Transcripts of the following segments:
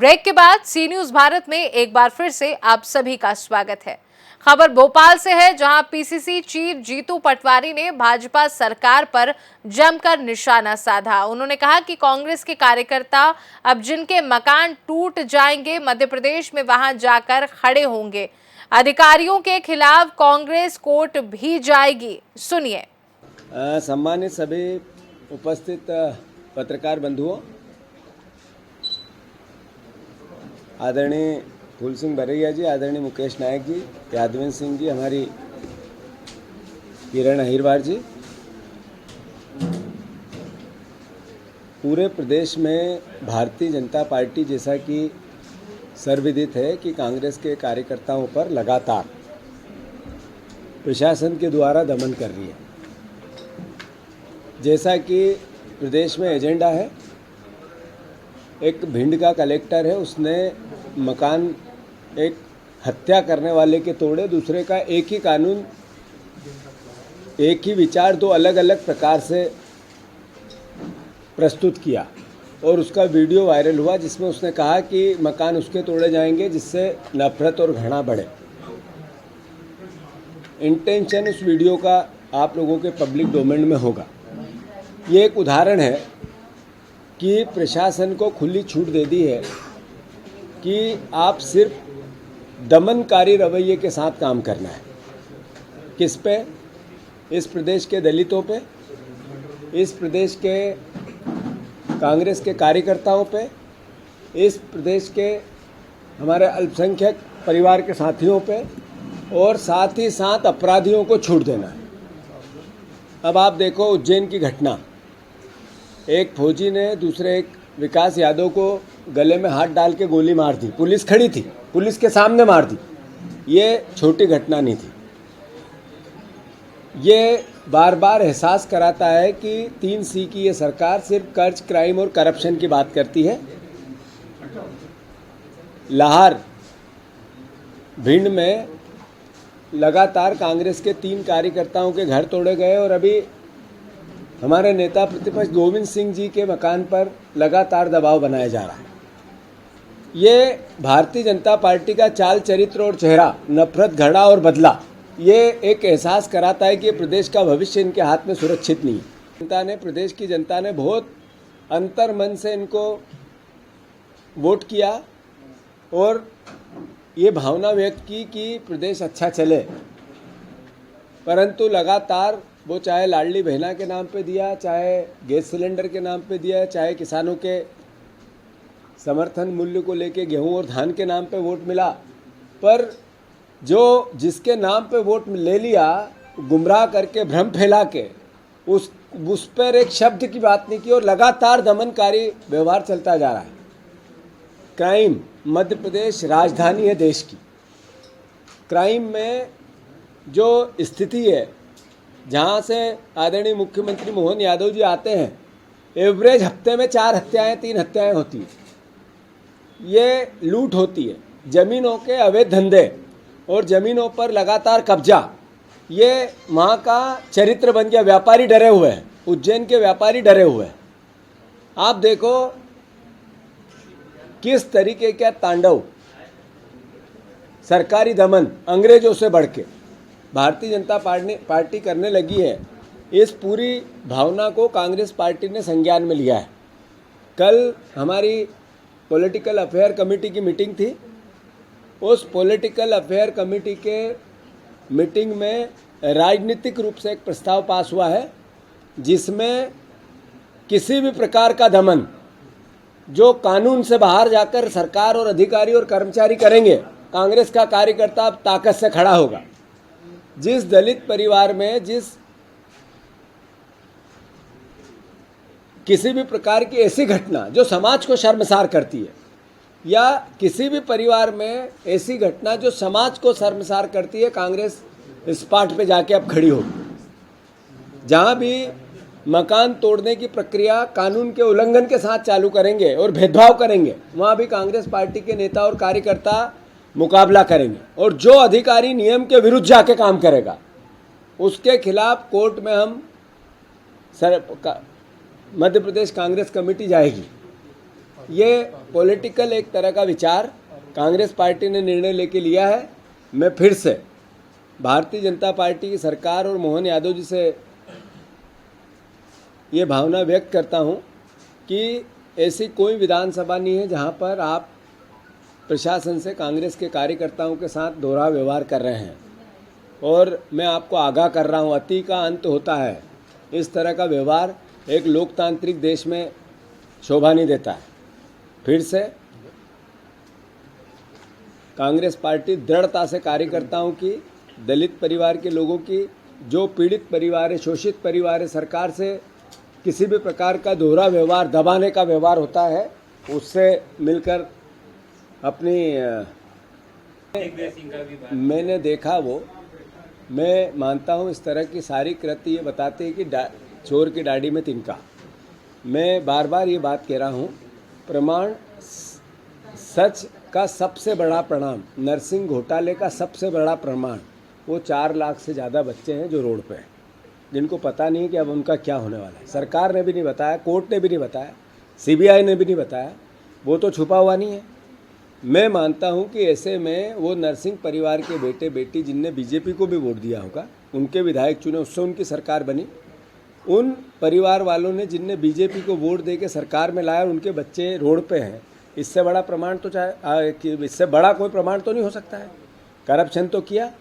Break के बाद सी news Bharat में एक बार फिर से आप सभी का स्वागत है। खबर भोपाल से है, जहां पीसीसी चीफ जीतू पटवारी ने भाजपा सरकार पर जमकर निशाना साधा। उन्होंने कहा कि कांग्रेस के कार्यकर्ता अब जिनके मकान टूट जाएंगे, मध्य प्रदेश में वहां जाकर खड़े होंगे। अधिकारियों के खिलाफ कांग्रेस कोर्ट भी जाएगी। सुनिए। सम्मानित सभी उपस्थित पत्रकार बंधुओं, आदरणीय फूल सिंह बरैया जी, आदरणीय मुकेश नायक जी, यादवेंद्र सिंह जी, हमारी किरण अहिरवार जी, पूरे प्रदेश में भारतीय जनता पार्टी, जैसा कि सर्वविदित है कि कांग्रेस के कार्यकर्ताओं पर लगातार प्रशासन के द्वारा दमन कर रही है। जैसा कि प्रदेश में एजेंडा है, एक भिंड का कलेक्टर है, उसने मकान एक हत्या करने वाले के तोड़े, दूसरे का एक ही कानून, एक ही विचार दो अलग अलग प्रकार से प्रस्तुत किया और उसका वीडियो वायरल हुआ, जिसमें उसने कहा कि मकान उसके तोड़े जाएंगे जिससे नफरत और घृणा बढ़े। इंटेंशन उस वीडियो का आप लोगों के पब्लिक डोमेन में होगा। ये एक उदाहरण है कि प्रशासन को खुली छूट दे दी है कि आप सिर्फ दमनकारी रवैये के साथ काम करना है। किस पे? इस प्रदेश के दलितों पे, इस प्रदेश के कांग्रेस के कार्यकर्ताओं पे, इस प्रदेश के हमारे अल्पसंख्यक परिवार के साथियों पे, और साथ ही साथ अपराधियों को छूट देना है। अब आप देखो उज्जैन की घटना, एक फौजी ने दूसरे एक विकास यादव को गले में हाथ डाल के गोली मार दी। पुलिस खड़ी थी, पुलिस के सामने मार दी। ये छोटी घटना नहीं थी। ये बार बार एहसास कराता है कि 3C की ये सरकार सिर्फ कर्ज, क्राइम और करप्शन की बात करती है। लाहौर, भिंड में लगातार कांग्रेस के 3 कार्यकर्ताओं के घर तोड़े गए और अभी हमारे नेता प्रतिपक्ष गोविंद सिंह जी के मकान पर लगातार दबाव बनाया जा रहा है। ये भारतीय जनता पार्टी का चाल चरित्र और चेहरा, नफरत, घृणा और बदला, ये एक एहसास कराता है कि प्रदेश का भविष्य इनके हाथ में सुरक्षित नहीं है। प्रदेश की जनता ने बहुत अंतर मन से इनको वोट किया और ये भावना व्यक्त की कि प्रदेश अच्छा चले, परंतु लगातार वो चाहे लाडली बहना के नाम पे दिया, चाहे गैस सिलेंडर के नाम पे दिया, चाहे किसानों के समर्थन मूल्य को लेके गेहूं और धान के नाम पे वोट मिला, पर जो जिसके नाम पे वोट ले लिया, गुमराह करके, भ्रम फैला के उस पर एक शब्द की बात नहीं की और लगातार दमनकारी व्यवहार चलता जा रहा है। क्राइम, मध्य प्रदेश राजधानी है देश की। क्राइम में जो स्थिति है, जहाँ से आदरणीय मुख्यमंत्री मोहन यादव जी आते हैं, एवरेज हफ्ते में 4 हत्याएं, 3 हत्याएं होती है। ये लूट होती है, ज़मीनों के अवैध धंधे और ज़मीनों पर लगातार कब्जा, ये वहाँ का चरित्र बन गया। व्यापारी डरे हुए हैं, उज्जैन के व्यापारी डरे हुए हैं। आप देखो किस तरीके का तांडव, सरकारी दमन अंग्रेजों से बढ़ के भारतीय जनता पार्टी करने लगी है। इस पूरी भावना को कांग्रेस पार्टी ने संज्ञान में लिया है। कल हमारी पॉलिटिकल अफेयर कमेटी की मीटिंग थी। उस पॉलिटिकल अफेयर कमेटी के मीटिंग में राजनीतिक रूप से एक प्रस्ताव पास हुआ है, जिसमें किसी भी प्रकार का दमन जो कानून से बाहर जाकर सरकार और अधिकारी और कर्मचारी करेंगे, कांग्रेस का कार्यकर्ता अब ताकत से खड़ा होगा। जिस दलित परिवार में किसी भी प्रकार की ऐसी घटना जो समाज को शर्मसार करती है, या किसी भी परिवार में ऐसी घटना जो समाज को शर्मसार करती है, कांग्रेस इस पाठ पे जाके अब खड़ी होगी। जहां भी मकान तोड़ने की प्रक्रिया कानून के उल्लंघन के साथ चालू करेंगे और भेदभाव करेंगे, वहां भी कांग्रेस पार्टी के नेता और कार्यकर्ता मुकाबला करेंगे। और जो अधिकारी नियम के विरुद्ध जाके काम करेगा, उसके खिलाफ कोर्ट में हम मध्य प्रदेश कांग्रेस कमेटी जाएगी। ये पॉलिटिकल एक तरह का विचार कांग्रेस पार्टी ने निर्णय लेके लिया है। मैं फिर से भारतीय जनता पार्टी की सरकार और मोहन यादव जी से ये भावना व्यक्त करता हूँ कि ऐसी कोई विधानसभा नहीं है जहाँ पर आप प्रशासन से कांग्रेस के कार्यकर्ताओं के साथ दोहरा व्यवहार कर रहे हैं। और मैं आपको आगाह कर रहा हूँ, अति का अंत होता है। इस तरह का व्यवहार एक लोकतांत्रिक देश में शोभा नहीं देता है। फिर से कांग्रेस पार्टी दृढ़ता से कार्यकर्ताओं की, दलित परिवार के लोगों की, जो पीड़ित परिवार है, शोषित परिवार है, सरकार से किसी भी प्रकार का दोहरा व्यवहार, दबाने का व्यवहार होता है, उससे मिलकर अपनी मैंने देखा वो, मैं मानता हूँ इस तरह की सारी कृत्य ये बताते हैं कि चोर की दाढ़ी में तिनका। मैं बार बार ये बात कह रहा हूँ, प्रमाण सच का सबसे बड़ा प्रमाण, नरसिंह घोटाले का सबसे बड़ा प्रमाण वो 4 लाख से ज़्यादा बच्चे हैं जो रोड पे हैं, जिनको पता नहीं कि अब उनका क्या होने वाला है। सरकार ने भी नहीं बताया, कोर्ट ने भी नहीं बताया, सीबीआई ने भी नहीं बताया, वो तो छुपा हुआ नहीं है। मैं मानता हूं कि ऐसे में वो नरसिंह परिवार के बेटे बेटी जिनने बीजेपी को भी वोट दिया होगा, उनके विधायक चुने, उससे उनकी सरकार बनी, उन परिवार वालों ने जिनने बीजेपी को वोट दे के सरकार में लाया, उनके बच्चे रोड पे हैं, इससे बड़ा प्रमाण तो इससे बड़ा कोई प्रमाण तो नहीं हो सकता है। करप्शन तो किया,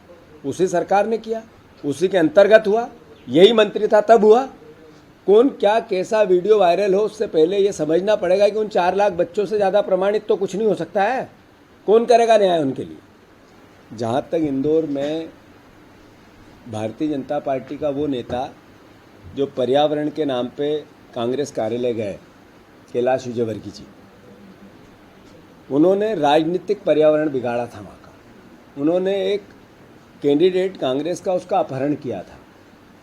उसी सरकार ने किया, उसी के अंतर्गत हुआ, यही मंत्री था तब हुआ। कौन क्या कैसा वीडियो वायरल हो, उससे पहले ये समझना पड़ेगा कि उन 4 लाख बच्चों से ज़्यादा प्रमाणित तो कुछ नहीं हो सकता है। कौन करेगा न्याय उनके लिए। जहाँ तक इंदौर में भारतीय जनता पार्टी का वो नेता जो पर्यावरण के नाम पे कांग्रेस कार्यालय गए, कैलाश विजयवर्गीय जी, उन्होंने राजनीतिक पर्यावरण बिगाड़ा था वहाँ का। उन्होंने एक कैंडिडेट कांग्रेस का, उसका अपहरण किया था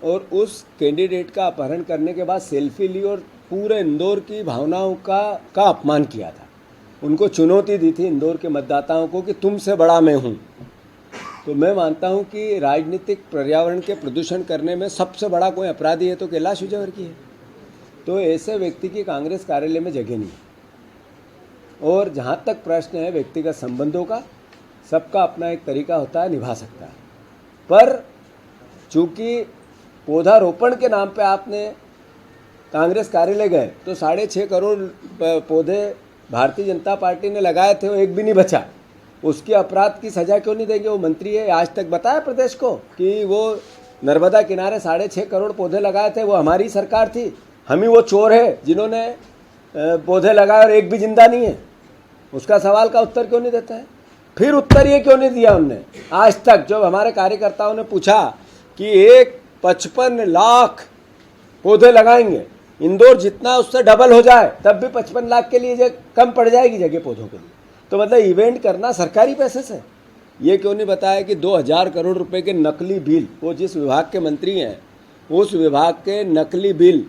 और उस कैंडिडेट का अपहरण करने के बाद सेल्फी ली और पूरे इंदौर की भावनाओं का अपमान किया था। उनको चुनौती दी थी इंदौर के मतदाताओं को कि तुमसे बड़ा मैं हूँ। तो मैं मानता हूँ कि राजनीतिक पर्यावरण के प्रदूषण करने में सबसे बड़ा कोई अपराधी है तो कैलाश विजयवर्गीय है। तो ऐसे व्यक्ति की कांग्रेस कार्यालय में जगह नहीं है। और जहाँ तक प्रश्न है व्यक्तिगत संबंधों का, सबका अपना एक तरीका होता है, निभा सकता है। पर चूँकि पौधारोपण के नाम पे आपने कांग्रेस कार्यालय गए तो 6.5 करोड़ पौधे भारतीय जनता पार्टी ने लगाए थे, वो एक भी नहीं बचा। उसकी अपराध की सज़ा क्यों नहीं देंगे? वो मंत्री है, आज तक बताया प्रदेश को कि वो नर्मदा किनारे 6.5 करोड़ पौधे लगाए थे, वो हमारी सरकार थी। हम ही वो चोर है जिन्होंने पौधे लगाए और एक भी जिंदा नहीं है। उसका सवाल का उत्तर क्यों नहीं देता है? फिर उत्तर ये क्यों नहीं दिया उनने आज तक? जब हमारे कार्यकर्ताओं ने पूछा कि 55 लाख पौधे लगाएंगे, इंदौर जितना उससे डबल हो जाए तब भी 55 लाख के लिए कम पड़ जाएगी जगह पौधों के लिए। तो मतलब इवेंट करना सरकारी पैसे से। ये क्यों नहीं बताया कि 2000 करोड़ रुपए के नकली बिल, वो जिस विभाग के मंत्री हैं उस विभाग के नकली बिल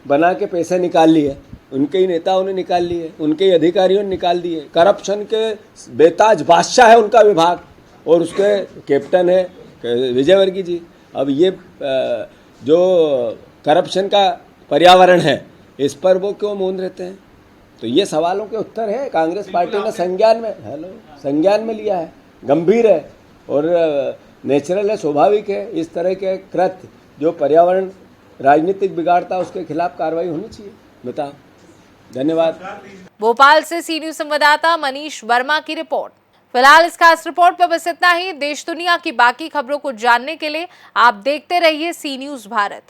बना के पैसे निकाल लिए, उनके ही नेताओं ने निकाल लिए, उनके ही अधिकारियों ने निकाल दिए। करप्शन के बेताज बादशाह है उनका विभाग और उसके कैप्टन है विजयवर्गीय जी। अब ये जो करप्शन का पर्यावरण है, इस पर वो क्यों मौन रहते हैं? तो ये सवालों के उत्तर है। कांग्रेस पार्टी ने संज्ञान में लिया है, गंभीर है और नेचुरल है, स्वाभाविक है। इस तरह के कृत्य जो पर्यावरण राजनीतिक बिगाड़ता, उसके खिलाफ कार्रवाई होनी चाहिए। बताओ। धन्यवाद। भोपाल से सी न्यूज संवाददाता मनीष वर्मा की रिपोर्ट। फिलहाल इस खास रिपोर्ट पर बस इतना ही। देश दुनिया की बाकी खबरों को जानने के लिए आप देखते रहिए सी न्यूज भारत।